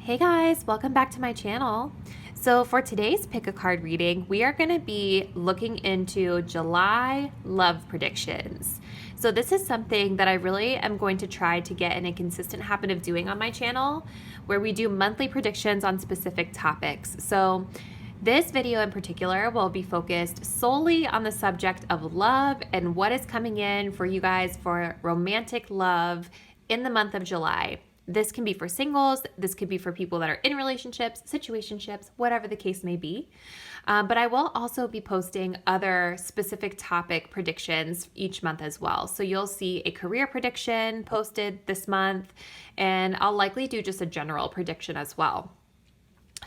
Hey guys, welcome back to my channel. So for today's pick a card reading, we are going to be looking into July love predictions. So this is something that I really am going to try to get in a consistent habit of doing on my channel, where we do monthly predictions on specific topics. So this video in particular will be focused solely on the subject of love and what is coming in for you guys for romantic love in the month of July. This can be for singles, this could be for people that are in relationships, situationships, whatever the case may be. But I will also be posting other specific topic predictions each month as well. So you'll see a career prediction posted this month, and I'll likely do just a general prediction as well.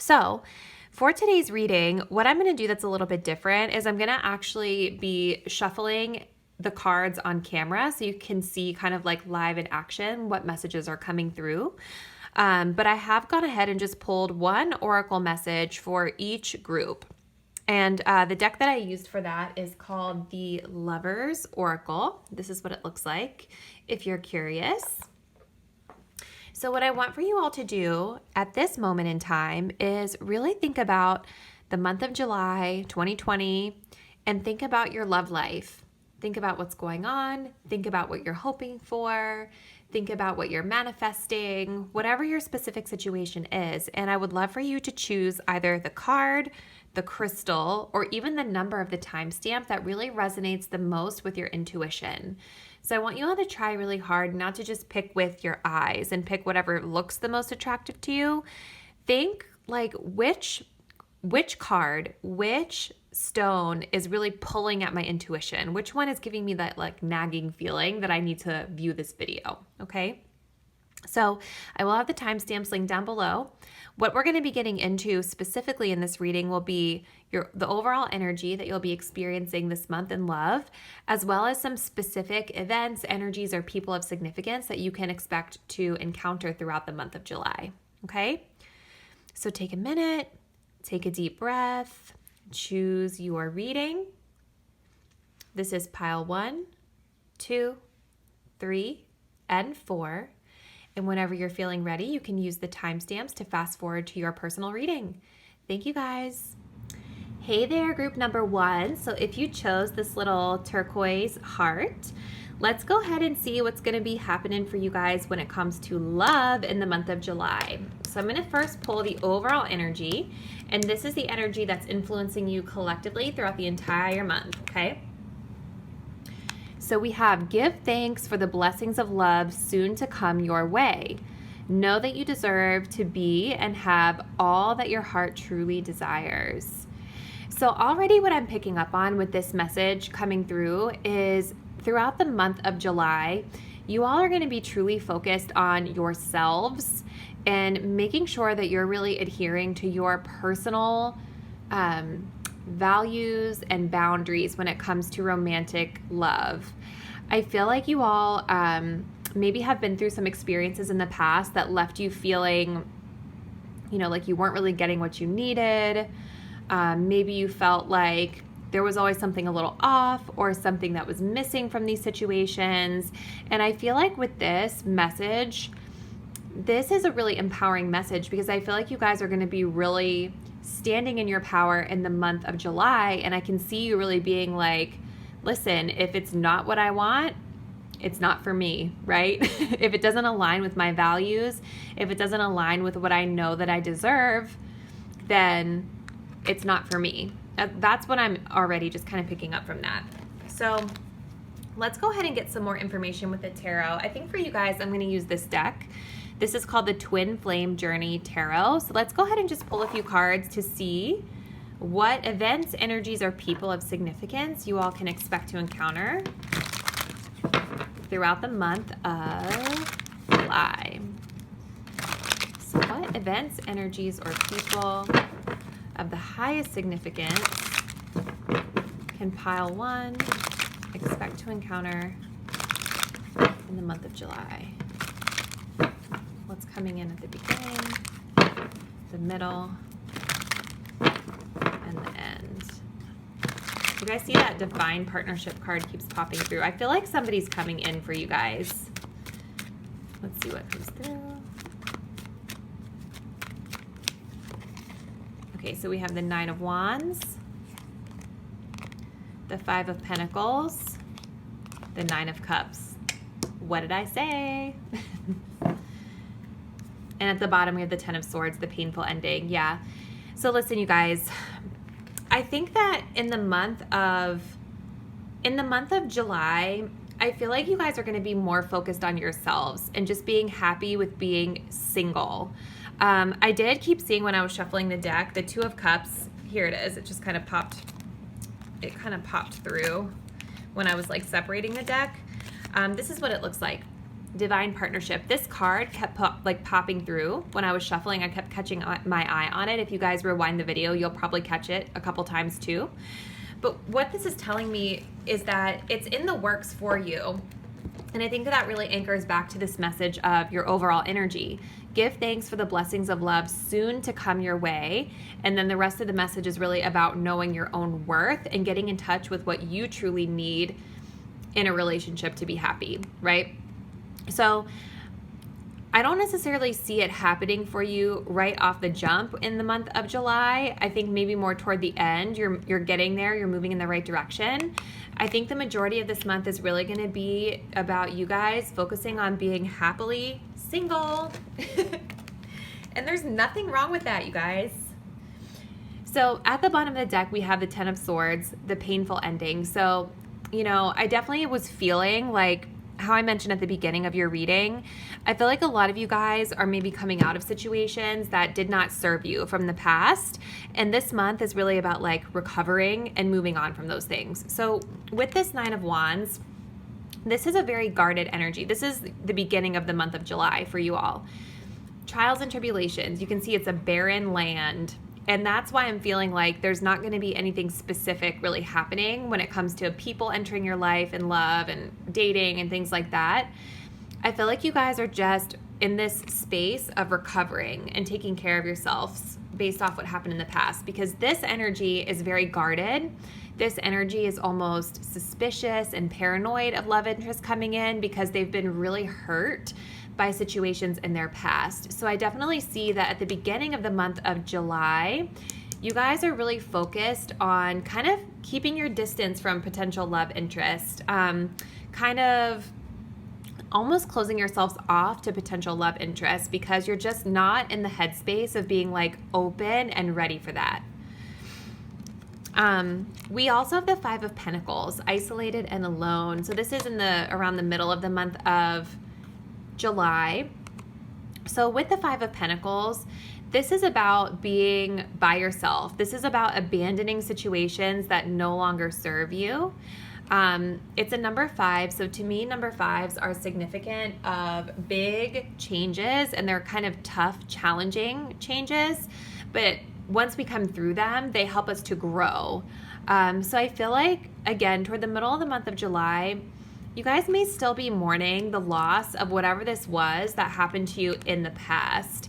So for today's reading, what I'm going to do that's a little bit different is I'm going to actually be shuffling the cards on camera so you can see kind of like live in action what messages are coming through. But I have gone ahead and just pulled one oracle message for each group. And the deck that I used for that is called the Lover's Oracle. This is what it looks like if you're curious. So what I want for you all to do at this moment in time is really think about the month of July 2020 and think about your love life. Think about what's going on. Think about what you're hoping for. Think about what you're manifesting, whatever your specific situation is. And I would love for you to choose either the card, the crystal, or even the number of the timestamp that really resonates the most with your intuition. So I want you all to try really hard not to just pick with your eyes and pick whatever looks the most attractive to you. Think like which card, which stone is really pulling at my intuition? Which one is giving me that like nagging feeling that I need to view this video? Okay. So I will have the timestamps linked down below. What we're going to be getting into specifically in this reading will be the overall energy that you'll be experiencing this month in love, as well as some specific events, energies, or people of significance that you can expect to encounter throughout the month of July. Okay. So take a minute, take a deep breath. Choose your reading. This is pile 1, 2, 3, and 4. And whenever you're feeling ready, you can use the timestamps to fast forward to your personal reading. Thank you guys. Hey there, group number 1. So if you chose this little turquoise heart, let's go ahead and see what's going to be happening for you guys when it comes to love in the month of July. So I'm going to first pull the overall energy, and this is the energy that's influencing you collectively throughout the entire month, okay? So we have give thanks for the blessings of love soon to come your way. Know that you deserve to be and have all that your heart truly desires. So already what I'm picking up on with this message coming through is throughout the month of July, you all are going to be truly focused on yourselves and making sure that you're really adhering to your personal values and boundaries when it comes to romantic love. I feel like you all maybe have been through some experiences in the past that left you feeling, like you weren't really getting what you needed. Maybe you felt like there was always something a little off or something that was missing from these situations. And I feel like with this message, this is a really empowering message because I feel like you guys are going to be really standing in your power in the month of July. And I can see you really being like, listen, if it's not what I want, it's not for me, right? If it doesn't align with my values, if it doesn't align with what I know that I deserve, then it's not for me. That's what I'm already just kind of picking up from that. So let's go ahead and get some more information with the tarot. I think for you guys, I'm going to use this deck. This is called the Twin Flame Journey Tarot. So let's go ahead and just pull a few cards to see what events, energies, or people of significance you all can expect to encounter throughout the month of July. So what events, energies, or people of the highest significance can pile 1 expect to encounter in the month of July? What's coming in at the beginning, the middle, and the end? You guys see that divine partnership card keeps popping through? I feel like somebody's coming in for you guys. Let's see what comes through. Okay, so we have the Nine of Wands, the Five of Pentacles, the Nine of Cups. What did I say? And at the bottom, we have the Ten of Swords, the painful ending. Yeah. So listen, you guys, I think that in the month of July, I feel like you guys are going to be more focused on yourselves and just being happy with being single. I did keep seeing when I was shuffling the deck, the Two of Cups. Here it is. It just kind of popped. It kind of popped through when I was like separating the deck. This is what it looks like. Divine Partnership. This card kept popping through when I was shuffling. I kept catching my eye on it. If you guys rewind the video, you'll probably catch it a couple times too. But what this is telling me is that it's in the works for you. And I think that really anchors back to this message of your overall energy. Give thanks for the blessings of love soon to come your way. And then the rest of the message is really about knowing your own worth and getting in touch with what you truly need in a relationship to be happy, right? So I don't necessarily see it happening for you right off the jump in the month of July. I think maybe more toward the end, you're getting there, you're moving in the right direction. I think the majority of this month is really going to be about you guys focusing on being happily single. And there's nothing wrong with that, you guys. So at the bottom of the deck, we have the Ten of Swords, the painful ending. So, you know, I definitely was feeling like how I mentioned at the beginning of your reading, I feel like a lot of you guys are maybe coming out of situations that did not serve you from the past. And this month is really about like recovering and moving on from those things. So with this Nine of Wands, this is a very guarded energy. This is the beginning of the month of July for you all. Trials and tribulations. You can see it's a barren land. And that's why I'm feeling like there's not going to be anything specific really happening when it comes to people entering your life and love and dating and things like that. I feel like you guys are just in this space of recovering and taking care of yourselves based off what happened in the past, because this energy is very guarded. This energy is almost suspicious and paranoid of love interest coming in because they've been really hurt by situations in their past. So I definitely see that at the beginning of the month of July, you guys are really focused on kind of keeping your distance from potential love interest, kind of almost closing yourselves off to potential love interest because you're just not in the headspace of being like open and ready for that. We also have the Five of Pentacles, isolated and alone. So this is around the middle of the month of July. So with the Five of Pentacles, this is about being by yourself. This is about abandoning situations that no longer serve you. It's a number 5. So to me, number 5s are significant of big changes, and they're kind of tough, challenging changes. But once we come through them, they help us to grow. So I feel like, again, toward the middle of the month of July, you guys may still be mourning the loss of whatever this was that happened to you in the past.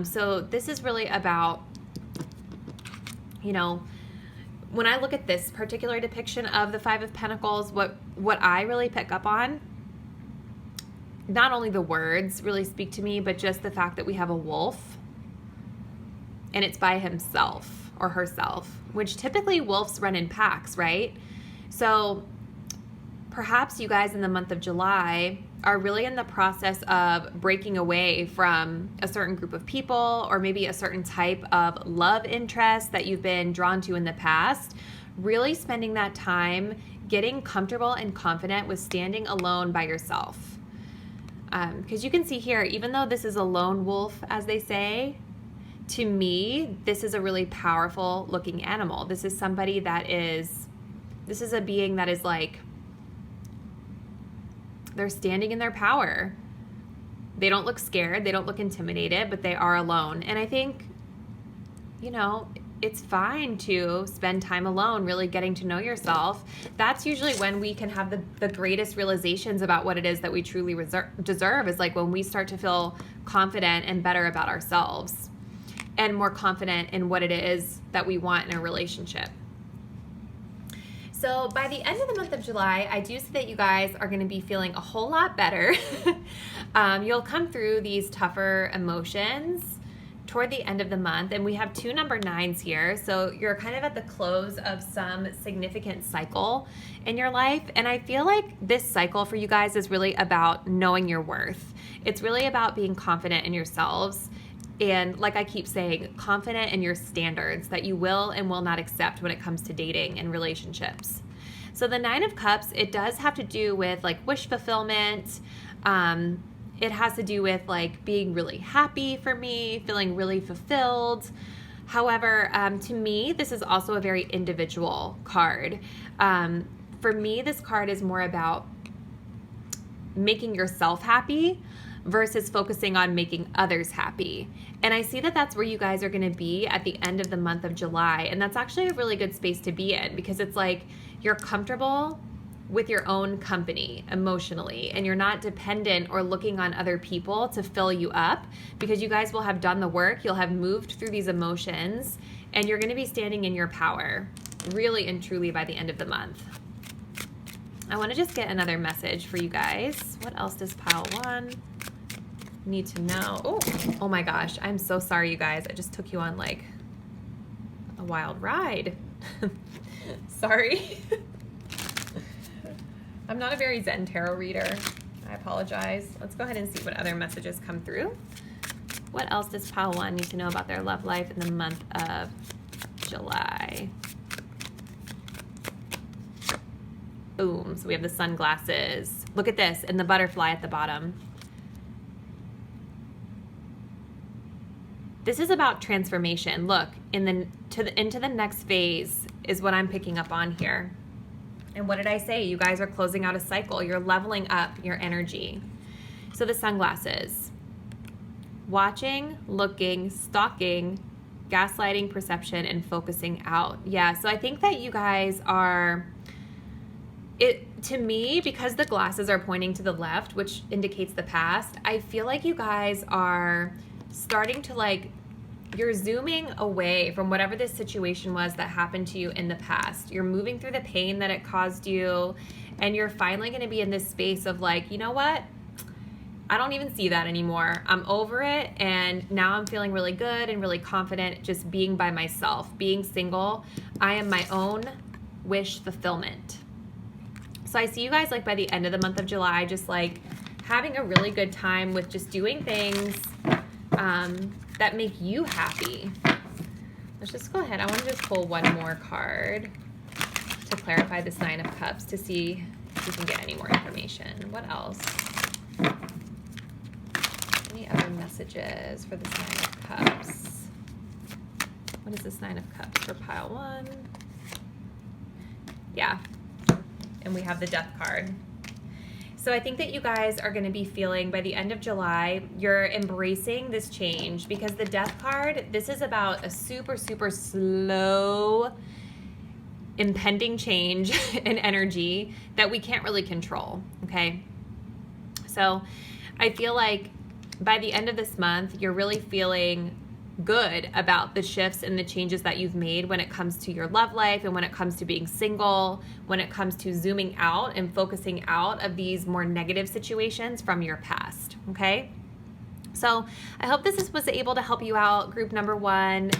So this is really about, you know, when I look at this particular depiction of the Five of Pentacles, what I really pick up on, not only the words really speak to me, but just the fact that we have a wolf and it's by himself or herself, which typically wolves run in packs, right? So perhaps you guys in the month of July are really in the process of breaking away from a certain group of people or maybe a certain type of love interest that you've been drawn to in the past, really spending that time getting comfortable and confident with standing alone by yourself. Because you can see here, even though this is a lone wolf, as they say, to me, this is a really powerful looking animal. This is somebody this is a being that is like, they're standing in their power. They don't look scared. They don't look intimidated, but they are alone. And I think, you know, it's fine to spend time alone, really getting to know yourself. That's usually when we can have the greatest realizations about what it is that we truly deserve, is like when we start to feel confident and better about ourselves and more confident in what it is that we want in a relationship. So by the end of the month of July, I do see that you guys are going to be feeling a whole lot better. You'll come through these tougher emotions toward the end of the month, and we have 2 number 9s here. So you're kind of at the close of some significant cycle in your life. And I feel like this cycle for you guys is really about knowing your worth. It's really about being confident in yourselves. And like I keep saying, confident in your standards that you will and will not accept when it comes to dating and relationships. So the 9 of Cups, it does have to do with like wish fulfillment. It has to do with like being really happy for me, feeling really fulfilled. However, to me, this is also a very individual card. For me, this card is more about making yourself happy versus focusing on making others happy. And I see that that's where you guys are going to be at the end of the month of July. And that's actually a really good space to be in, because it's like you're comfortable with your own company emotionally, and you're not dependent or looking on other people to fill you up, because you guys will have done the work. You'll have moved through these emotions, and you're going to be standing in your power really and truly by the end of the month. I want to just get another message for you guys. What else does pile 1 need to know? Oh my gosh, I'm so sorry, you guys. I just took you on like a wild ride. Sorry. I'm not a very Zen tarot reader. I apologize. Let's go ahead and see what other messages come through. What else does pile 1 need to know about their love life in the month of July? Boom. So we have the sunglasses. Look at this, and the butterfly at the bottom. This is about transformation. Look, into the next phase is what I'm picking up on here. And what did I say? You guys are closing out a cycle. You're leveling up your energy. So the sunglasses. Watching, looking, stalking, gaslighting, perception, and focusing out. Yeah, so I think that you guys are... to me, because the glasses are pointing to the left, which indicates the past, I feel like you guys are starting to like... You're zooming away from whatever this situation was that happened to you in the past. You're moving through the pain that it caused you, and you're finally going to be in this space of like, you know what? I don't even see that anymore. I'm over it, and now I'm feeling really good and really confident just being by myself, being single. I am my own wish fulfillment. So I see you guys like by the end of the month of July just like having a really good time with just doing things that make you happy. Let's just go ahead. I want to just pull one more card to clarify this 9 of Cups to see if we can get any more information. What else? Any other messages for this 9 of Cups? What is this 9 of Cups for pile 1? Yeah. And we have the Death card. So I think that you guys are going to be feeling by the end of July, you're embracing this change, because the Death card, this is about a super, super slow impending change in energy that we can't really control, okay? So I feel like by the end of this month, you're really feeling good about the shifts and the changes that you've made when it comes to your love life, and when it comes to being single, when it comes to zooming out and focusing out of these more negative situations from your past, okay? So I hope this was able to help you out, group number 1.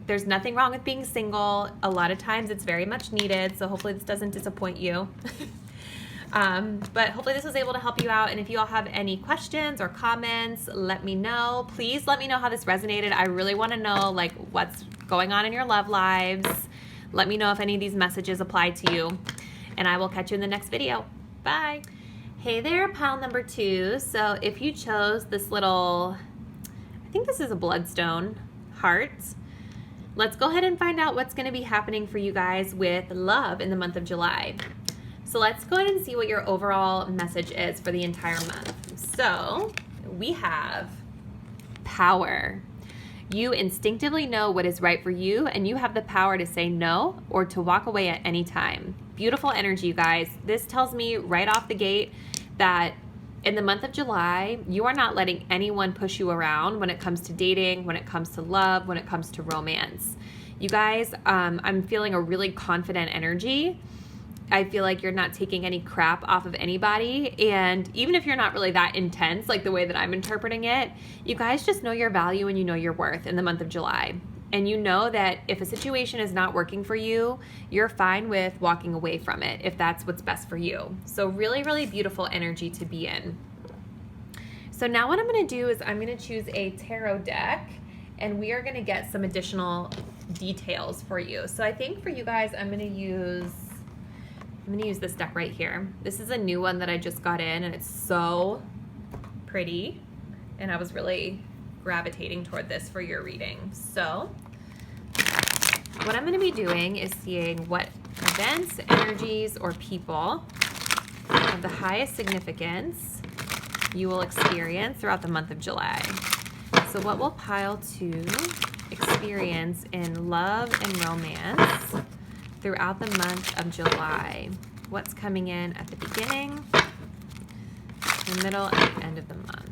There's nothing wrong with being single. A lot of times it's very much needed, so hopefully this doesn't disappoint you. But hopefully this was able to help you out. And if you all have any questions or comments, let me know. Please let me know how this resonated. I really want to know like what's going on in your love lives. Let me know if any of these messages apply to you, and I will catch you in the next video. Bye. Hey there, pile number 2. So if you chose this little, I think this is a bloodstone heart, let's go ahead and find out what's going to be happening for you guys with love in the month of July. So let's go ahead and see what your overall message is for the entire month. So we have power. You instinctively know what is right for you, and you have the power to say no or to walk away at any time. Beautiful energy, you guys. This tells me right off the gate that in the month of July, you are not letting anyone push you around when it comes to dating, when it comes to love, when it comes to romance. You guys, I'm feeling a really confident energy. I feel like you're not taking any crap off of anybody. And even if you're not really that intense, like the way that I'm interpreting it, you guys just know your value and you know your worth in the month of July. And you know that if a situation is not working for you, you're fine with walking away from it if that's what's best for you. So really, really beautiful energy to be in. So now what I'm going to do is I'm going to choose a tarot deck, and we are going to get some additional details for you. So I think for you guys, I'm going to use this deck right here. This is a new one that I just got in, and it's so pretty. And I was really gravitating toward this for your reading. So what I'm going to be doing is seeing what events, energies, or people of the highest significance you will experience throughout the month of July. So what will pile to experience in love and romance throughout the month of July? What's coming in at the beginning, the middle, and the end of the month?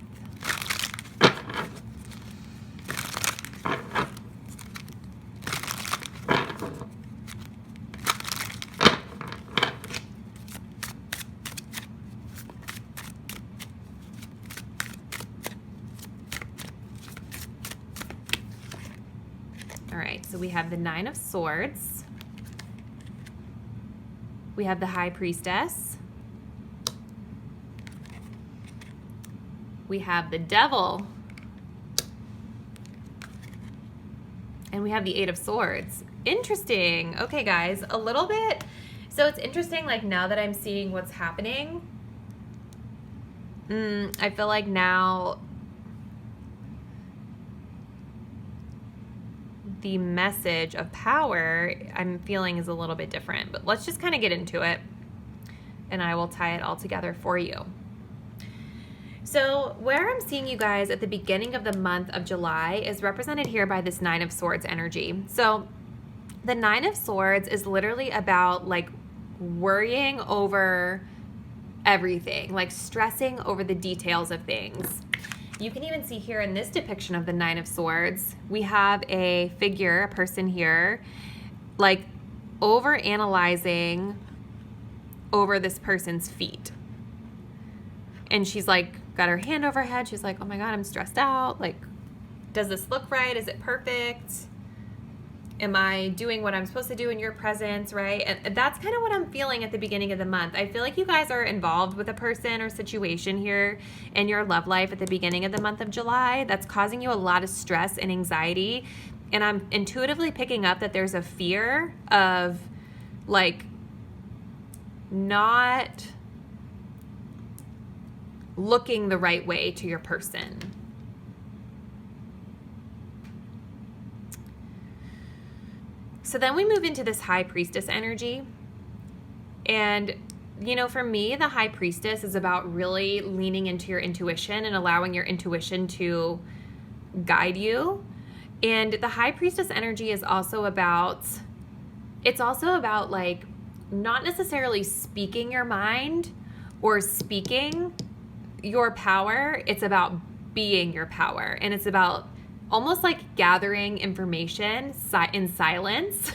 All right, so we have the Nine of Swords. We have the High Priestess. We have the Devil. And we have the Eight of Swords. Interesting. Okay, guys, a little bit. So it's interesting, like now that I'm seeing what's happening, I feel like now the message of power I'm feeling is a little bit different, but let's just kind of get into it and I will tie it all together for you. So where I'm seeing you guys at the beginning of the month of July is represented here by this Nine of Swords energy. So the Nine of Swords is literally about like worrying over everything, like stressing over the details of things. You can even see here in this depiction of the Nine of Swords, we have a figure, a person here, like over-analyzing over this person's feet. And she's like, got her hand over her head. She's like, oh my God, I'm stressed out. Like, does this look right? Is it perfect? Am I doing what I'm supposed to do in your presence, right? And that's kind of what I'm feeling at the beginning of the month. I feel like you guys are involved with a person or situation here in your love life at the beginning of the month of July that's causing you a lot of stress and anxiety. And I'm intuitively picking up that there's a fear of like not looking the right way to your person. So then we move into this High Priestess energy. And, you know, for me, the High Priestess is about really leaning into your intuition and allowing your intuition to guide you. And the High Priestess energy is also about, like not necessarily speaking your mind or speaking your power. It's about being your power. And it's about almost like gathering information in silence,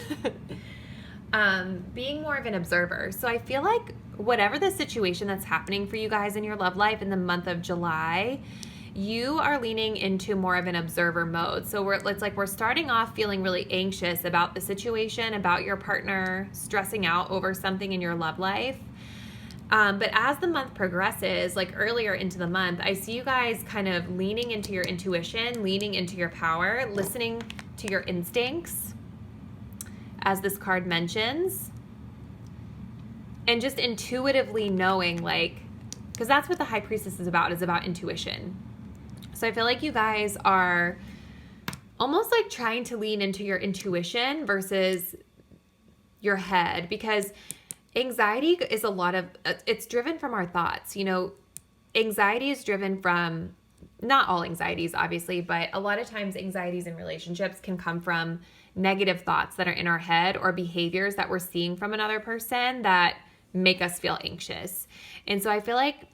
being more of an observer. So I feel like whatever the situation that's happening for you guys in your love life in the month of July, you are leaning into more of an observer mode. So we're starting off feeling really anxious about the situation, about your partner, stressing out over something in your love life. But as the month progresses, like earlier into the month, I see you guys kind of leaning into your intuition, leaning into your power, listening to your instincts, as this card mentions, and just intuitively knowing, like, because that's what the High Priestess is about intuition. So I feel like you guys are almost like trying to lean into your intuition versus your head, because anxiety is a lot of, it's driven from our thoughts. You know, anxiety is driven from, not all anxieties, obviously, but a lot of times anxieties in relationships can come from negative thoughts that are in our head or behaviors that we're seeing from another person that make us feel anxious. And so I feel like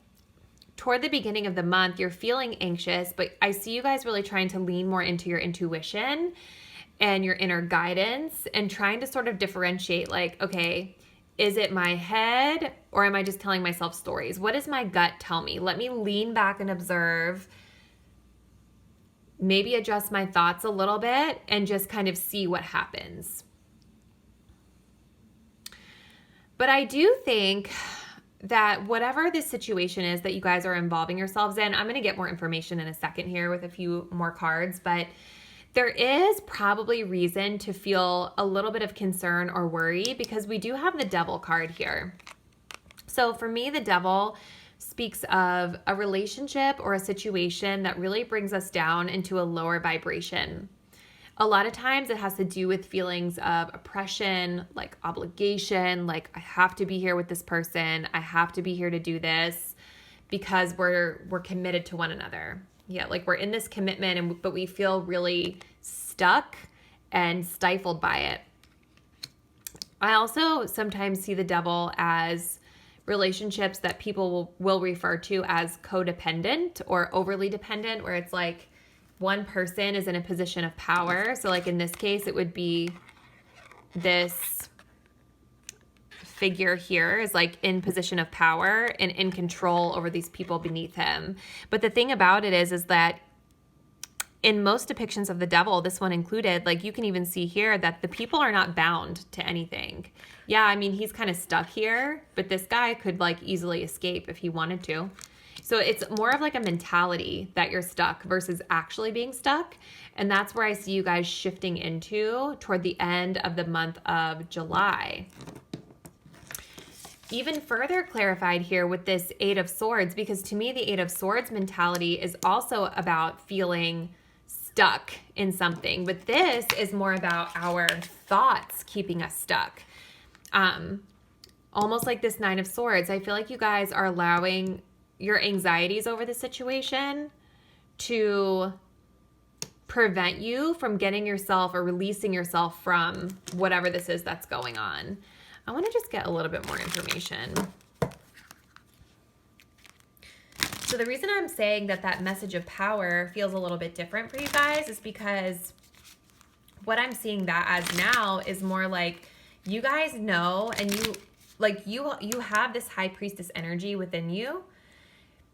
toward the beginning of the month, you're feeling anxious, but I see you guys really trying to lean more into your intuition and your inner guidance and trying to sort of differentiate, like, okay, is it my head or am I just telling myself stories? What does my gut tell me? Let me lean back and observe, maybe adjust my thoughts a little bit and just kind of see what happens. But I do think that whatever this situation is that you guys are involving yourselves in, I'm going to get more information in a second here with a few more cards, but there is probably reason to feel a little bit of concern or worry because we do have the Devil card here. So for me, the Devil speaks of a relationship or a situation that really brings us down into a lower vibration. A lot of times it has to do with feelings of oppression, like obligation, like I have to be here with this person, I have to be here to do this because we're committed to one another. Yeah, like we're in this commitment, but we feel really stuck and stifled by it. I also sometimes see the Devil as relationships that people will refer to as codependent or overly dependent, where it's like one person is in a position of power. So like in this case, it would be this figure here is like in position of power and in control over these people beneath him. But the thing about it is that in most depictions of the Devil, this one included, like you can even see here that the people are not bound to anything. Yeah, I mean, he's kind of stuck here, but this guy could like easily escape if he wanted to. So it's more of like a mentality that you're stuck versus actually being stuck. And that's where I see you guys shifting into toward the end of the month of July. Even further clarified here with this Eight of Swords, because to me, the Eight of Swords mentality is also about feeling stuck in something, but this is more about our thoughts keeping us stuck. Almost like this Nine of Swords, I feel like you guys are allowing your anxieties over the situation to prevent you from getting yourself or releasing yourself from whatever this is that's going on. I want to just get a little bit more information. So the reason I'm saying that that message of power feels a little bit different for you guys is because what I'm seeing that as now is more like you guys know, and you have this high priestess energy within you,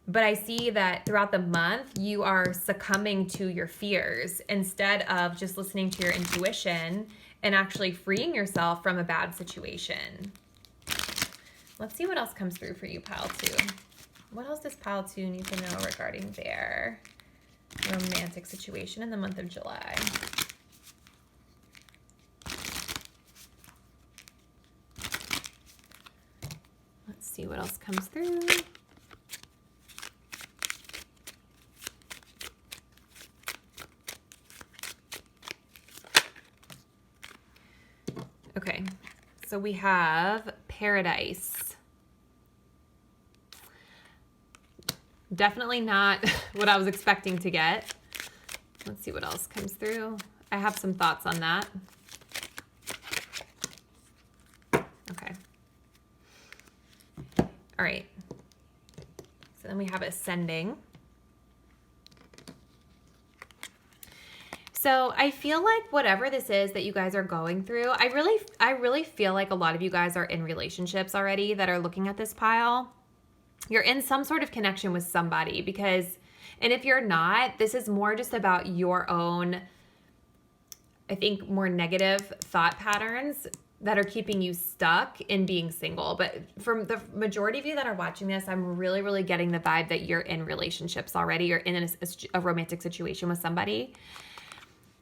but I see that throughout the month you are succumbing to your fears instead of just listening to your intuition and actually freeing yourself from a bad situation. Let's see what else comes through for you, pile two. What else does pile two need to know regarding their romantic situation in the month of July? Let's see what else comes through. Okay, so we have Paradise. Definitely not what I was expecting to get. Let's see what else comes through. I have some thoughts on that. Okay. All right. So then we have Ascending. So I feel like whatever this is that you guys are going through, I really feel like a lot of you guys are in relationships already that are looking at this pile. You're in some sort of connection with somebody and if you're not, this is more just about your own, I think, more negative thought patterns that are keeping you stuck in being single. But from the majority of you that are watching this, I'm really, really getting the vibe that you're in relationships already. You're in a romantic situation with somebody.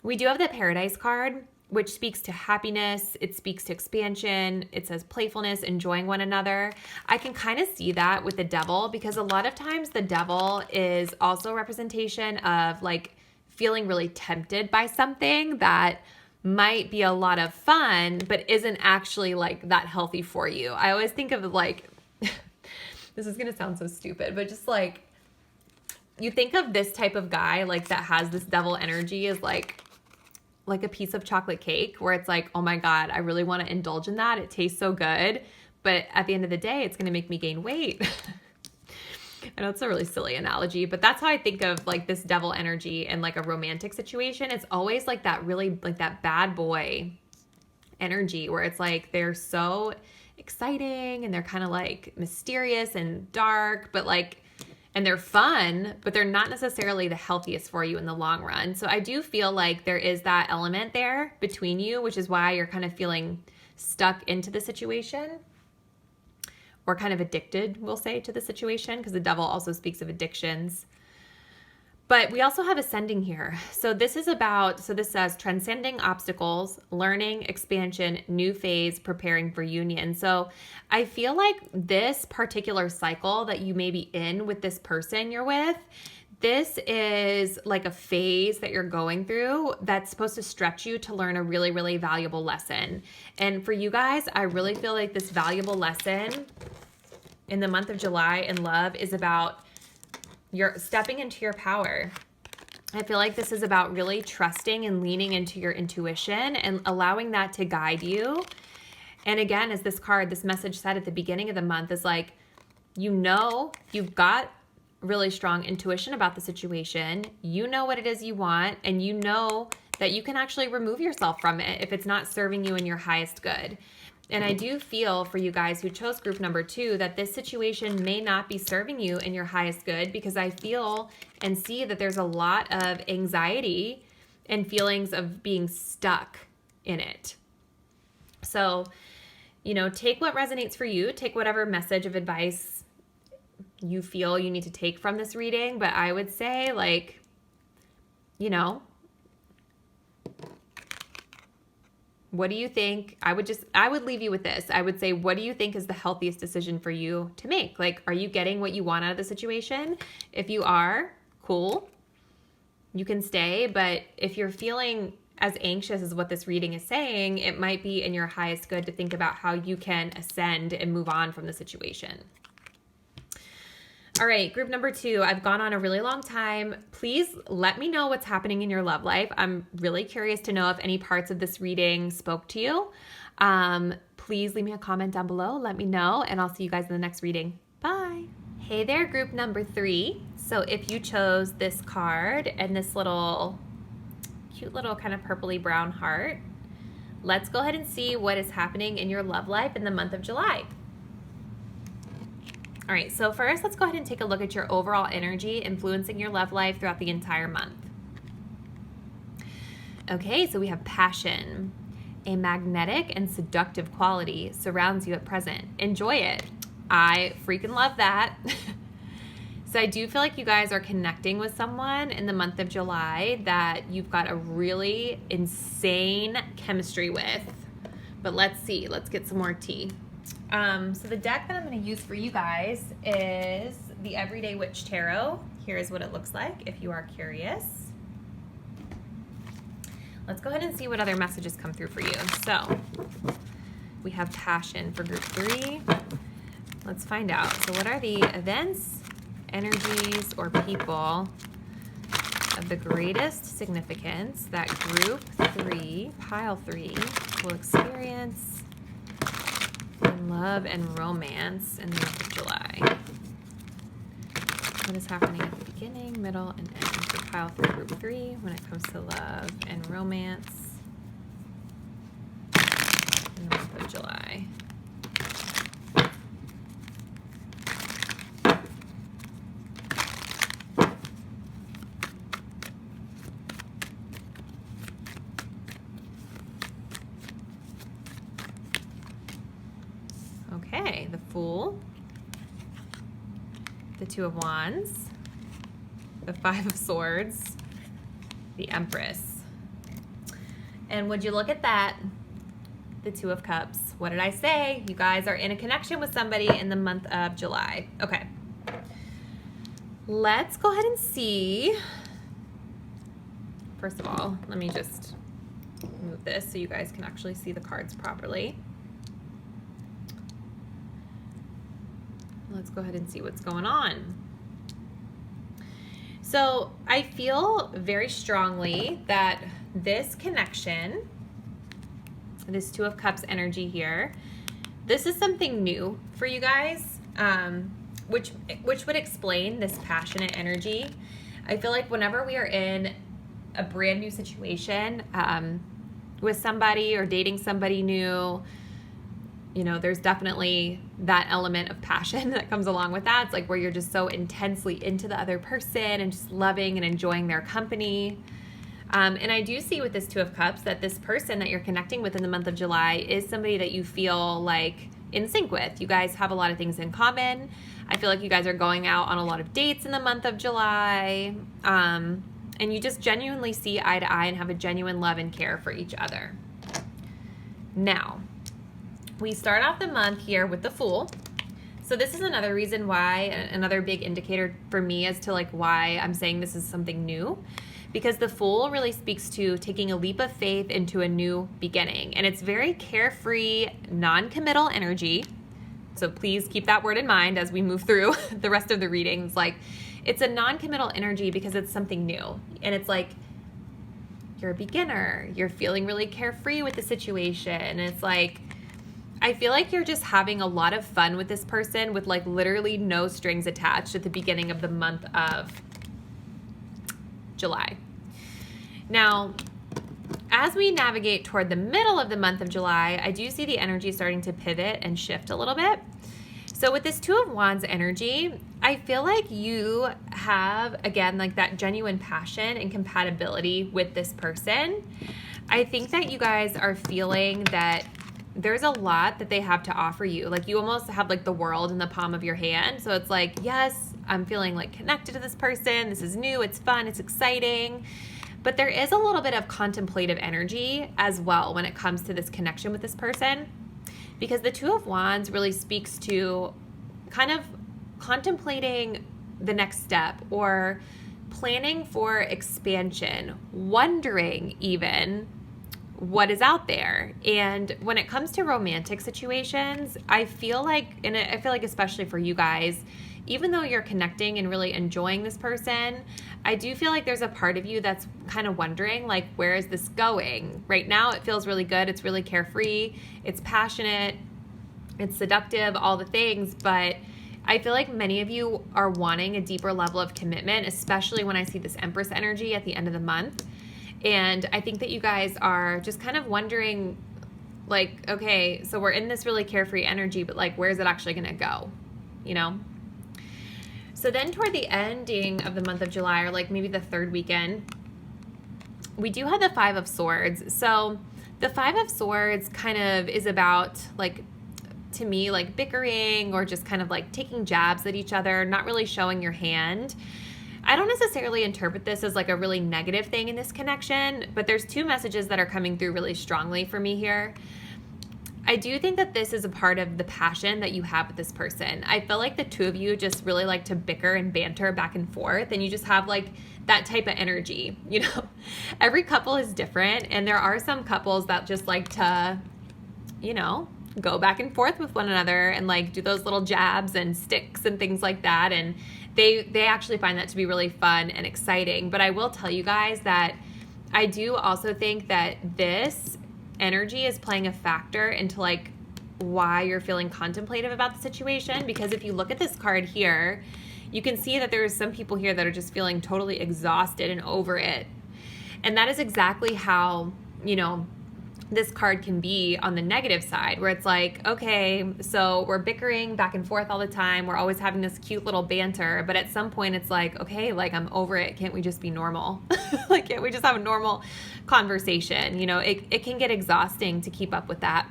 We do have the Paradise card, which speaks to happiness. It speaks to expansion. It says playfulness, enjoying one another. I can kind of see that with the Devil because a lot of times the Devil is also a representation of like feeling really tempted by something that might be a lot of fun, but isn't actually like that healthy for you. I always think of like, this is going to sound so stupid, but just like, you think of this type of guy like that has this Devil energy as like a piece of chocolate cake where it's like, oh my God, I really want to indulge in that. It tastes so good. But at the end of the day, it's going to make me gain weight. I know it's a really silly analogy, but that's how I think of like this Devil energy in like a romantic situation. It's always like that really like that bad boy energy where it's like they're so exciting and they're kind of like mysterious and dark, but like, and they're fun, but they're not necessarily the healthiest for you in the long run. So I do feel like there is that element there between you, which is why you're kind of feeling stuck into the situation, or kind of addicted, we'll say, to the situation, because the devil also speaks of addictions. But we also have ascending here. So this says transcending obstacles, learning, expansion, new phase, preparing for union. So I feel like this particular cycle that you may be in with this person you're with, this is like a phase that you're going through that's supposed to stretch you to learn a really, really valuable lesson. And for you guys, I really feel like this valuable lesson in the month of July in love is about you're stepping into your power. I feel like this is about really trusting and leaning into your intuition and allowing that to guide you. And again, as this message said at the beginning of the month, is like, you've got really strong intuition about the situation. You know what it is you want, and you know that you can actually remove yourself from it if it's not serving you in your highest good. And I do feel for you guys who chose group number 2 that this situation may not be serving you in your highest good, because I feel and see that there's a lot of anxiety and feelings of being stuck in it. So, take what resonates for you. Take whatever message of advice you feel you need to take from this reading. But I would say, what do you think? I would leave you with this. I would say, what do you think is the healthiest decision for you to make? Like, are you getting what you want out of the situation? If you are, cool. You can stay. But if you're feeling as anxious as what this reading is saying, it might be in your highest good to think about how you can ascend and move on from the situation. All right, group number 2, I've gone on a really long time. Please let me know what's happening in your love life. I'm really curious to know if any parts of this reading spoke to you. Please leave me a comment down below. Let me know, and I'll see you guys in the next reading. Bye. Hey there, group number 3. So if you chose this card and this cute little kind of purpley brown heart, let's go ahead and see what is happening in your love life in the month of July. All right, so first, let's go ahead and take a look at your overall energy influencing your love life throughout the entire month. Okay, so we have passion. A magnetic and seductive quality surrounds you at present. Enjoy it. I freaking love that. So I do feel like you guys are connecting with someone in the month of July that you've got a really insane chemistry with. But let's see. Let's get some more tea. So the deck that I'm going to use for you guys is the Everyday Witch Tarot. Here's what it looks like if you are curious. Let's go ahead and see what other messages come through for you. So we have passion for group 3. Let's find out. So what are the events, energies, or people of the greatest significance that group 3, pile 3, will experience in love and romance in the month of July? What is happening at the beginning, middle, and end for pile 3, group 3 when it comes to love and romance in the month of July? Okay, the Fool, the Two of Wands, the Five of Swords, the Empress. And would you look at that, the Two of Cups. What did I say? You guys are in a connection with somebody in the month of July. Okay. Let's go ahead and see. First of all, let me just move this so you guys can actually see the cards properly. Let's go ahead and see what's going on. So I feel very strongly that this connection, this Two of Cups energy here, this is something new for you guys, which would explain this passionate energy. I feel like whenever we are in a brand new situation with somebody or dating somebody new, there's definitely that element of passion that comes along with that. It's like where you're just so intensely into the other person and just loving and enjoying their company. And I do see with this Two of Cups that this person that you're connecting with in the month of July is somebody that you feel like in sync with. You guys have a lot of things in common. I feel like you guys are going out on a lot of dates in the month of July. And you just genuinely see eye to eye and have a genuine love and care for each other. Now, we start off the month here with the Fool. So this is another reason why, another big indicator for me as to like why I'm saying this is something new. Because the Fool really speaks to taking a leap of faith into a new beginning. And it's very carefree, non-committal energy. So please keep that word in mind as we move through the rest of the readings. Like, it's a non-committal energy because it's something new. And it's like, you're a beginner. You're feeling really carefree with the situation. And it's like, I feel like you're just having a lot of fun with this person with like literally no strings attached at the beginning of the month of July. Now, as we navigate toward the middle of the month of July, I do see the energy starting to pivot and shift a little bit. So with this Two of Wands energy, I feel like you have, again, like that genuine passion and compatibility with this person. I think that you guys are feeling that there's a lot that they have to offer you. Like you almost have like the world in the palm of your hand. So it's like, yes, I'm feeling like connected to this person. This is new. It's fun. It's exciting. But there is a little bit of contemplative energy as well when it comes to this connection with this person, because the Two of Wands really speaks to kind of contemplating the next step or planning for expansion, wondering even what is out there. And when it comes to romantic situations, I feel like, and I feel like especially for you guys, even though you're connecting and really enjoying this person, I do feel like there's a part of you that's kind of wondering, like, where is this going? Right now, it feels really good. It's really carefree. It's passionate. It's seductive, all the things. But I feel like many of you are wanting a deeper level of commitment, especially when I see this Empress energy at the end of the month. And I think that you guys are just kind of wondering, like, okay, so we're in this really carefree energy, but like, where is it actually going to go? You know? So then toward the ending of the month of July, or like maybe the third weekend, we do have the Five of Swords. So the Five of Swords kind of is about, like, to me, like bickering or just kind of like taking jabs at each other, not really showing your hand. I don't necessarily interpret this as like a really negative thing in this connection, but there's two messages that are coming through really strongly for me here. I do think that this is a part of the passion that you have with this person. I feel like the two of you just really like to bicker and banter back and forth, and you just have like that type of energy, you know? Every couple is different, and there are some couples that just like to, you know, go back and forth with one another and like do those little jabs and sticks and things like that, and they actually find that to be really fun and exciting. But I will tell you guys that I do also think that this energy is playing a factor into like why you're feeling contemplative about the situation, because if you look at this card here, you can see that there's some people here that are just feeling totally exhausted and over it. And that is exactly how, you know, this card can be on the negative side, where it's like, okay, so we're bickering back and forth all the time. We're always having this cute little banter, but at some point it's like, okay, like I'm over it. Can't we just be normal? Like, can't we just have a normal conversation? You know, it can get exhausting to keep up with that.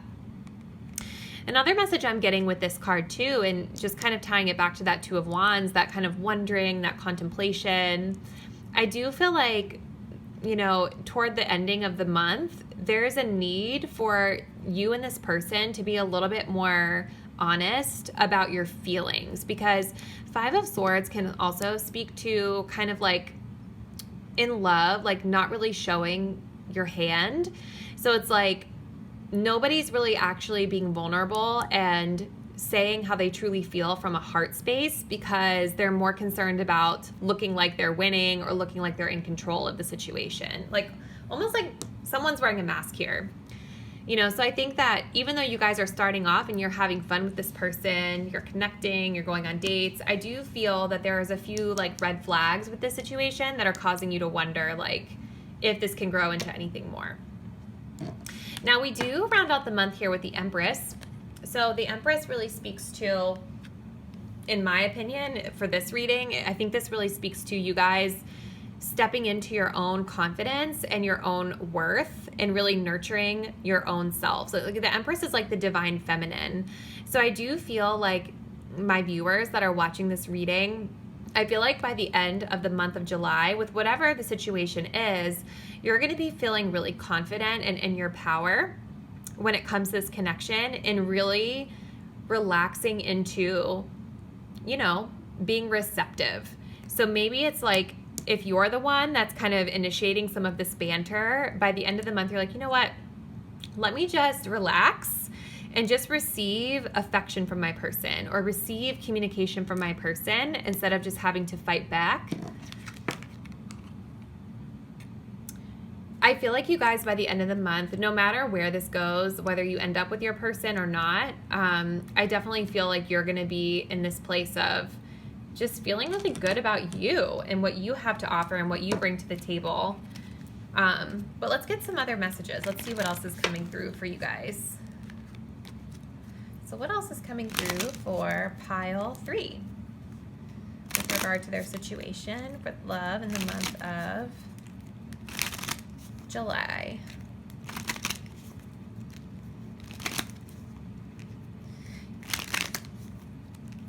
Another message I'm getting with this card too, and just kind of tying it back to that Two of Wands, that kind of wondering, that contemplation, I do feel like, you know, toward the ending of the month, there's a need for you and this person to be a little bit more honest about your feelings, because Five of Swords can also speak to kind of like in love, like not really showing your hand. So it's like nobody's really actually being vulnerable and saying how they truly feel from a heart space, because they're more concerned about looking like they're winning or looking like they're in control of the situation. Like almost like someone's wearing a mask here, you know? So I think that even though you guys are starting off and you're having fun with this person, you're connecting, you're going on dates, I do feel that there is a few like red flags with this situation that are causing you to wonder like if this can grow into anything more. Now we do round out the month here with the Empress. So the Empress really speaks to, in my opinion, for this reading, I think this really speaks to you guys stepping into your own confidence and your own worth and really nurturing your own self. So like, the Empress is like the divine feminine. So I do feel like my viewers that are watching this reading, I feel like by the end of the month of July, with whatever the situation is, you're going to be feeling really confident and in your power when it comes to this connection and really relaxing into, you know, being receptive. So maybe it's like, if you're the one that's kind of initiating some of this banter, by the end of the month, you're like, you know what? Let me just relax and just receive affection from my person or receive communication from my person instead of just having to fight back. I feel like you guys, by the end of the month, no matter where this goes, whether you end up with your person or not, I definitely feel like you're going to be in this place of just feeling really good about you and what you have to offer and what you bring to the table. But let's get some other messages. Let's see what else is coming through for you guys. So what else is coming through for pile 3 with regard to their situation with love in the month of July?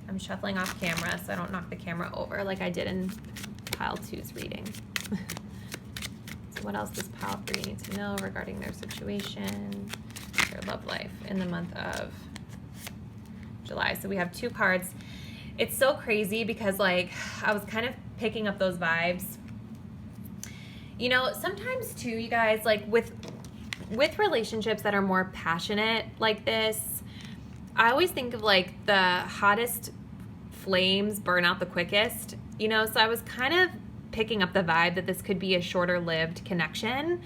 I'm shuffling off camera so I don't knock the camera over like I did in pile 2's reading. So what else does pile 3 need to know regarding their situation, their love life in the month of July? So we have 2 cards. It's so crazy because like I was kind of picking up those vibes. You know, sometimes too, you guys, like with relationships that are more passionate like this, I always think of like the hottest flames burn out the quickest, you know? So I was kind of picking up the vibe that this could be a shorter lived connection.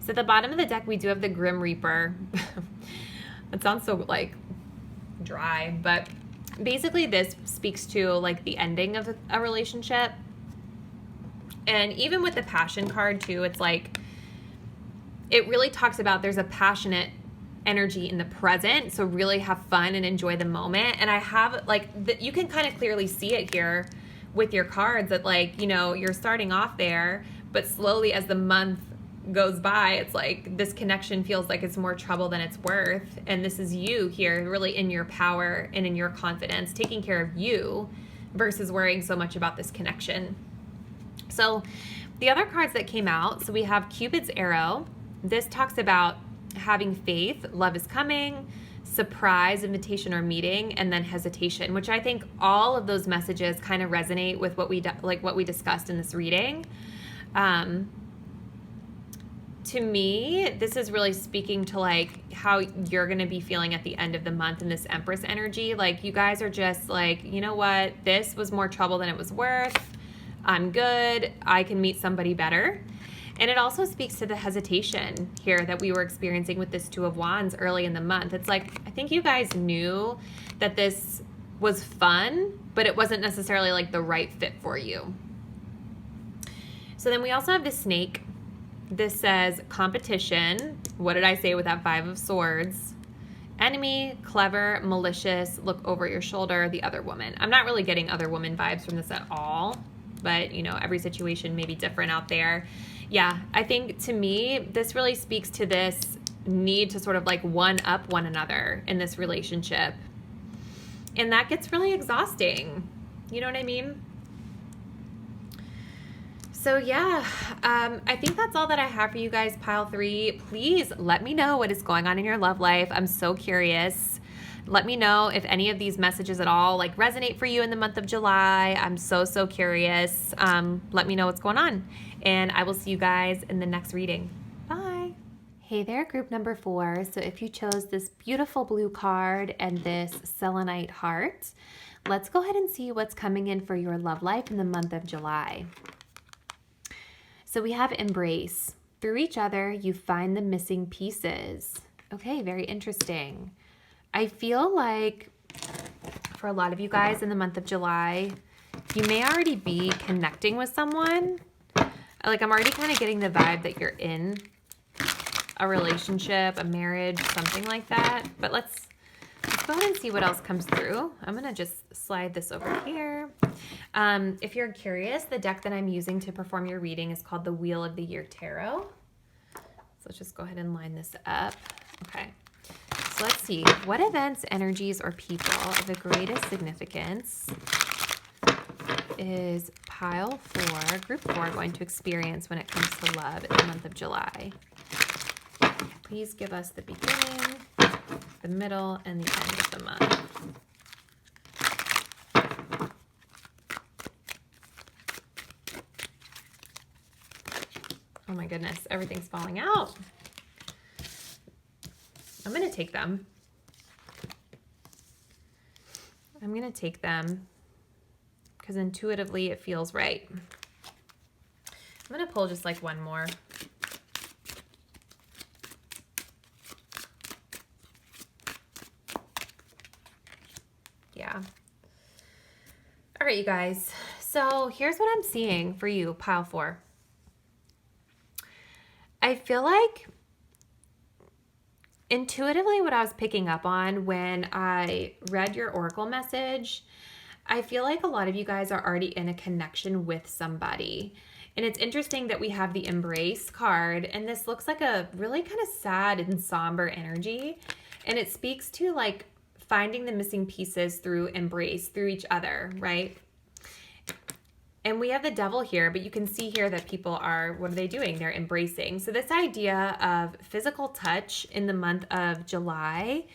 So at the bottom of the deck, we do have the Grim Reaper. It sounds so like dry, but basically this speaks to like the ending of a relationship. And even with the Passion card too, it's like, it really talks about there's a passionate energy in the present, so really have fun and enjoy the moment. And I have like you can kind of clearly see it here with your cards that like, you know, you're starting off there, but slowly as the month goes by, it's like this connection feels like it's more trouble than it's worth. And this is you here really in your power and in your confidence, taking care of you versus worrying so much about this connection. So the other cards that came out, so we have Cupid's arrow. This talks about having faith, love is coming, surprise, invitation or meeting, and then hesitation, which I think all of those messages kind of resonate with what we discussed in this reading. To me, this is really speaking to like how you're going to be feeling at the end of the month in this Empress energy. Like you guys are just like, you know what? This was more trouble than it was worth. I'm good. I can meet somebody better. And it also speaks to the hesitation here that we were experiencing with this Two of Wands early in the month. It's like, I think you guys knew that this was fun, but it wasn't necessarily like the right fit for you. So then we also have the Snake. This says competition. What did I say with that 5 of Swords? Enemy, clever, malicious, look over your shoulder, the other woman. I'm not really getting other woman vibes from this at all, but you know, every situation may be different out there. Yeah, I think to me, this really speaks to this need to sort of like one-up one another in this relationship. And that gets really exhausting. You know what I mean? So yeah, I think that's all that I have for you guys, pile 3. Please let me know what is going on in your love life. I'm so curious. Let me know if any of these messages at all like resonate for you in the month of July. I'm so curious. Let me know what's going on. And I will see you guys in the next reading. Bye. Hey there, group number 4. So if you chose this beautiful blue card and this selenite heart, let's go ahead and see what's coming in for your love life in the month of July. So we have embrace. Through each other, you find the missing pieces. Okay, very interesting. I feel like for a lot of you guys in the month of July, you may already be connecting with someone. Like I'm already kind of getting the vibe that you're in a relationship, a marriage, something like that. But let's go ahead and see what else comes through. I'm going to just slide this over here. If you're curious, the deck that I'm using to perform your reading is called the Wheel of the Year Tarot. So let's just go ahead and line this up. Okay. So let's see. What events, energies, or people of the greatest significance is pile 4, group 4, going to experience when it comes to love in the month of July? Please give us the beginning, the middle, and the end of the month. Oh my goodness, everything's falling out. I'm going to take them. I'm going to take them because intuitively it feels right. I'm going to pull just like one more. Yeah. All right, you guys. So here's what I'm seeing for you, pile 4. I feel like intuitively what I was picking up on when I read your oracle message, I feel like a lot of you guys are already in a connection with somebody. And it's interesting that we have the embrace card, and this looks like a really kind of sad and somber energy. And it speaks to like finding the missing pieces through embrace, through each other, right? And we have the devil here, but you can see here that people are, what are they doing? They're embracing. So this idea of physical touch in the month of July,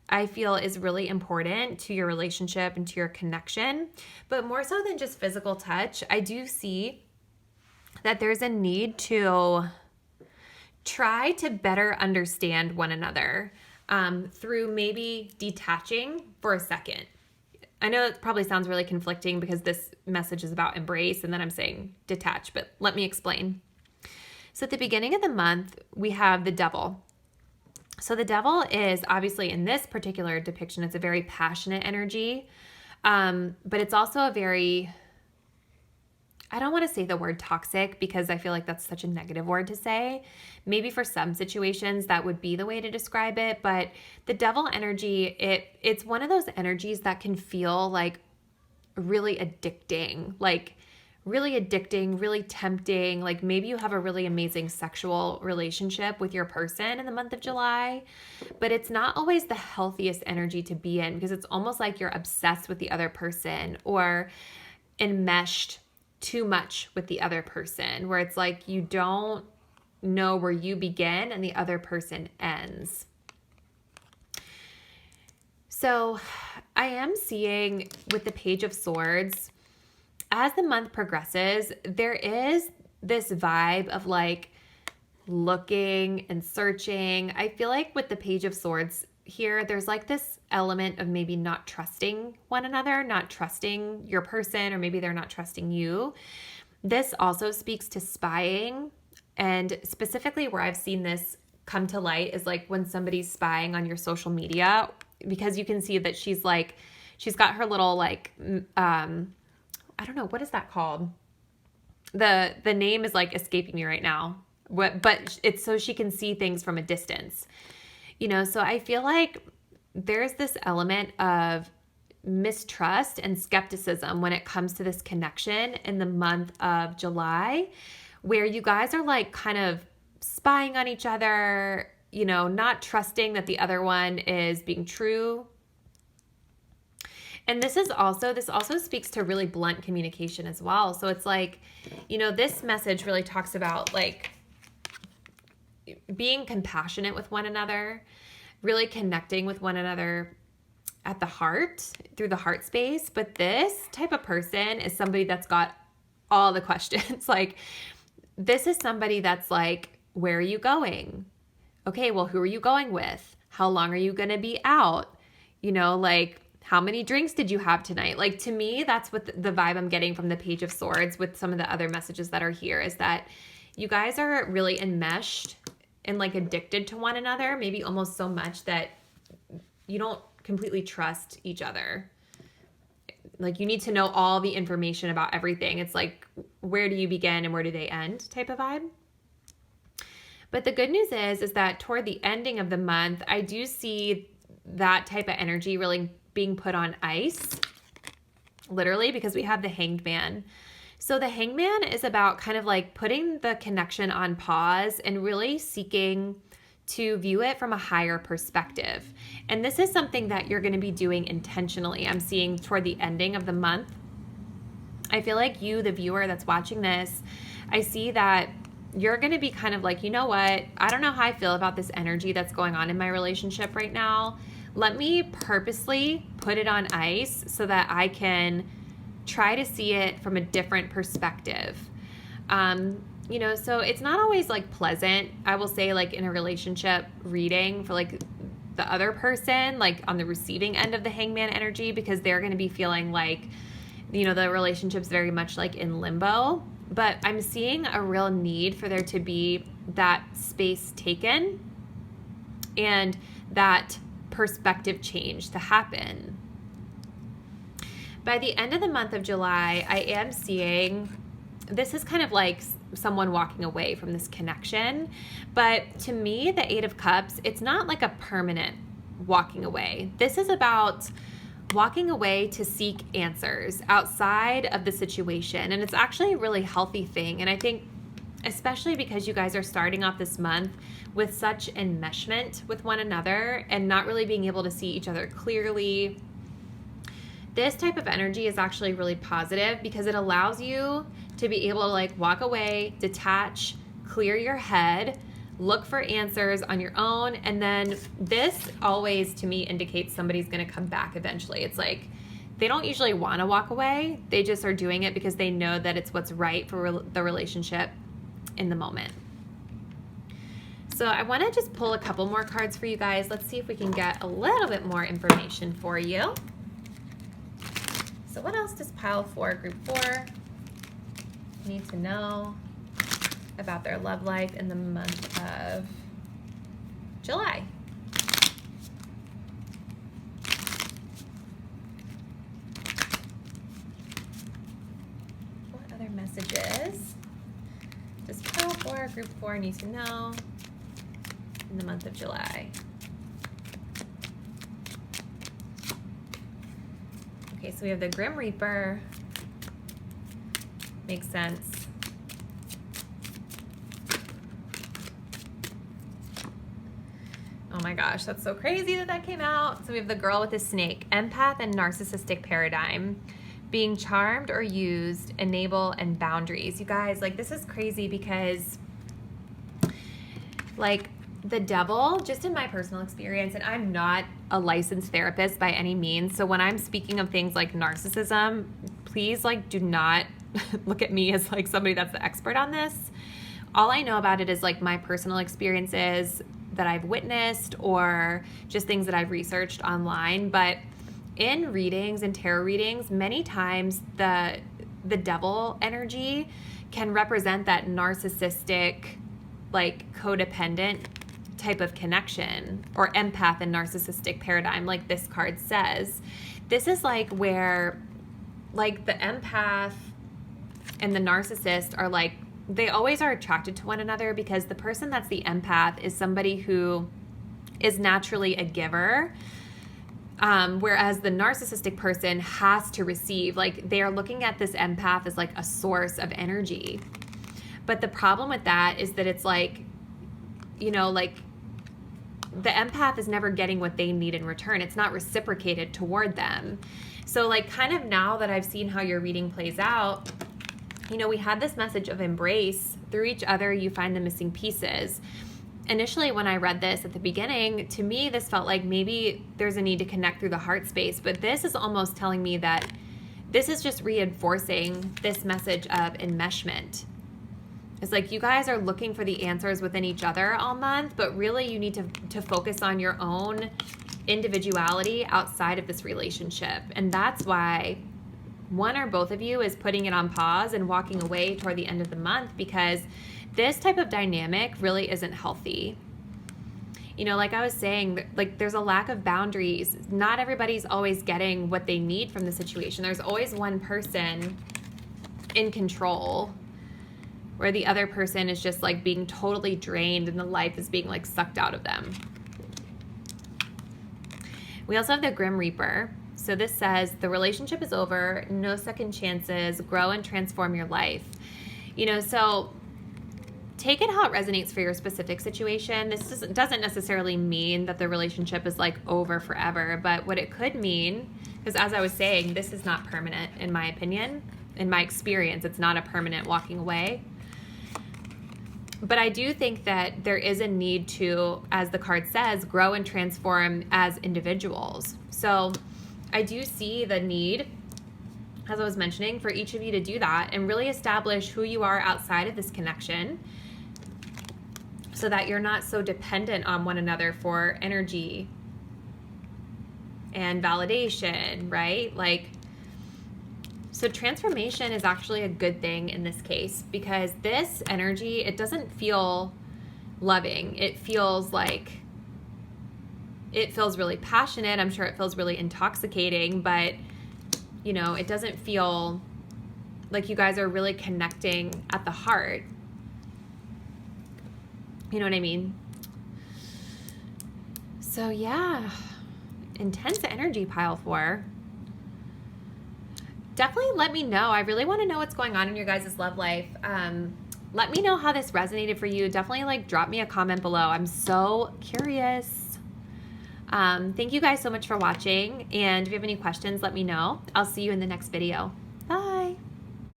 I feel is really important to your relationship and to your connection. But more so than just physical touch, I do see that there's a need to try to better understand one another through maybe detaching for a second. I know it probably sounds really conflicting because this message is about embrace and then I'm saying detach, but let me explain. So at the beginning of the month, we have the devil. So the devil is obviously in this particular depiction, it's a very passionate energy, but it's also a very, I don't want to say the word toxic because I feel like that's such a negative word to say. Maybe for some situations that would be the way to describe it, but the devil energy, it's one of those energies that can feel like really addicting, really tempting. Like maybe you have a really amazing sexual relationship with your person in the month of July, but it's not always the healthiest energy to be in because it's almost like you're obsessed with the other person or enmeshed too much with the other person, where it's like you don't know where you begin and the other person ends. So I am seeing with the Page of Swords, as the month progresses, there is this vibe of like looking and searching. I feel like with the Page of Swords here, there's like this element of maybe not trusting one another, not trusting your person, or maybe they're not trusting you. This also speaks to spying. And specifically where I've seen this come to light is like when somebody's spying on your social media, because you can see that she's got her little like, I don't know, what is that called? The name is like escaping me right now, but it's so she can see things from a distance, you know? So I feel like there's this element of mistrust and skepticism when it comes to this connection in the month of July, where you guys are like kind of spying on each other, you know, not trusting that the other one is being true. And this also speaks to really blunt communication as well. So it's like, you know, this message really talks about like being compassionate with one another, really connecting with one another at the heart, through the heart space. But this type of person is somebody that's got all the questions. Like, this is somebody that's like, where are you going? Okay, well, who are you going with? How long are you going to be out? You know, like, how many drinks did you have tonight? Like, to me, that's what the vibe I'm getting from the Page of Swords with some of the other messages that are here, is that you guys are really enmeshed and like addicted to one another, maybe almost so much that you don't completely trust each other. Like, you need to know all the information about everything. It's like, where do you begin and where do they end type of vibe. But the good news is that toward the ending of the month, I do see that type of energy really being put on ice, literally, because we have the Hanged Man. So the Hanged Man is about kind of like putting the connection on pause and really seeking to view it from a higher perspective. And this is something that you're going to be doing intentionally. I'm seeing toward the ending of the month. I feel like you, the viewer that's watching this, I see that you're going to be kind of like, you know what? I don't know how I feel about this energy that's going on in my relationship right now. Let me purposely put it on ice so that I can try to see it from a different perspective. You know, so it's not always like pleasant, I will say, like in a relationship reading for like the other person, like on the receiving end of the Hangman energy, because they're going to be feeling like, you know, the relationship's very much like in limbo. But I'm seeing a real need for there to be that space taken and that perspective change to happen. By the end of the month of July, I am seeing, this is kind of like someone walking away from this connection. But to me, the Eight of Cups, it's not like a permanent walking away. This is about walking away to seek answers outside of the situation. And it's actually a really healthy thing. And I think, especially because you guys are starting off this month with such enmeshment with one another and not really being able to see each other clearly, this type of energy is actually really positive because it allows you to be able to like walk away, detach, clear your head, look for answers on your own. And then this always, to me, indicates somebody's going to come back eventually. It's like they don't usually want to walk away. They just are doing it because they know that it's what's right for the relationship in the moment. So I want to just pull a couple more cards for you guys. Let's see if we can get a little bit more information for you. So what else does pile 4, group 4 need to know about their love life in the month of July? What other messages does pile 4, group 4 need to know in the month of July? Okay, so we have the Grim Reaper. Makes sense. Oh my gosh, that's so crazy that that came out. So we have the Girl with the Snake, empath and narcissistic paradigm, being charmed or used, enable, and boundaries. You guys, like, this is crazy because, like, the devil, just in my personal experience, and I'm not a licensed therapist by any means, so when I'm speaking of things like narcissism, please, like, do not look at me as like somebody that's the expert on this. All I know about it is like my personal experiences that I've witnessed or just things that I've researched online. But in readings and tarot readings, many times the devil energy can represent that narcissistic, like codependent type of connection, or empath and narcissistic paradigm, like this card says. This is like where like the empath and the narcissist are like, they always are attracted to one another because the person that's the empath is somebody who is naturally a giver, whereas the narcissistic person has to receive. Like, they are looking at this empath as like a source of energy. But the problem with that is that it's like, you know, like the empath is never getting what they need in return. It's not reciprocated toward them. So like, kind of now that I've seen how your reading plays out, you know, we had this message of embrace. Through each other, you find the missing pieces. Initially, when I read this at the beginning, to me, this felt like maybe there's a need to connect through the heart space. But this is almost telling me that this is just reinforcing this message of enmeshment. It's like you guys are looking for the answers within each other all month, but really you need to focus on your own individuality outside of this relationship. And that's why one or both of you is putting it on pause and walking away toward the end of the month, because this type of dynamic really isn't healthy. You know, like I was saying, like there's a lack of boundaries. Not everybody's always getting what they need from the situation. There's always one person in control where the other person is just like being totally drained and the life is being like sucked out of them. We also have the Grim Reaper. So this says the relationship is over, no second chances, grow and transform your life. You know, so take it how it resonates for your specific situation. This doesn't necessarily mean that the relationship is like over forever, but what it could mean, because as I was saying, this is not permanent in my opinion. In my experience, it's not a permanent walking away. But I do think that there is a need to, as the card says, grow and transform as individuals. So I do see the need, as I was mentioning, for each of you to do that and really establish who you are outside of this connection so that you're not so dependent on one another for energy and validation, right? Like, so transformation is actually a good thing in this case because this energy, it doesn't feel loving. It feels like, it feels really passionate. I'm sure it feels really intoxicating, but you know, it doesn't feel like you guys are really connecting at the heart. You know what I mean? So yeah, intense energy, pile 4. Definitely let me know. I really want to know what's going on in your guys' love life. Let me know how this resonated for you. Definitely like drop me a comment below. I'm so curious. Thank you guys so much for watching. And if you have any questions, let me know. I'll see you in the next video.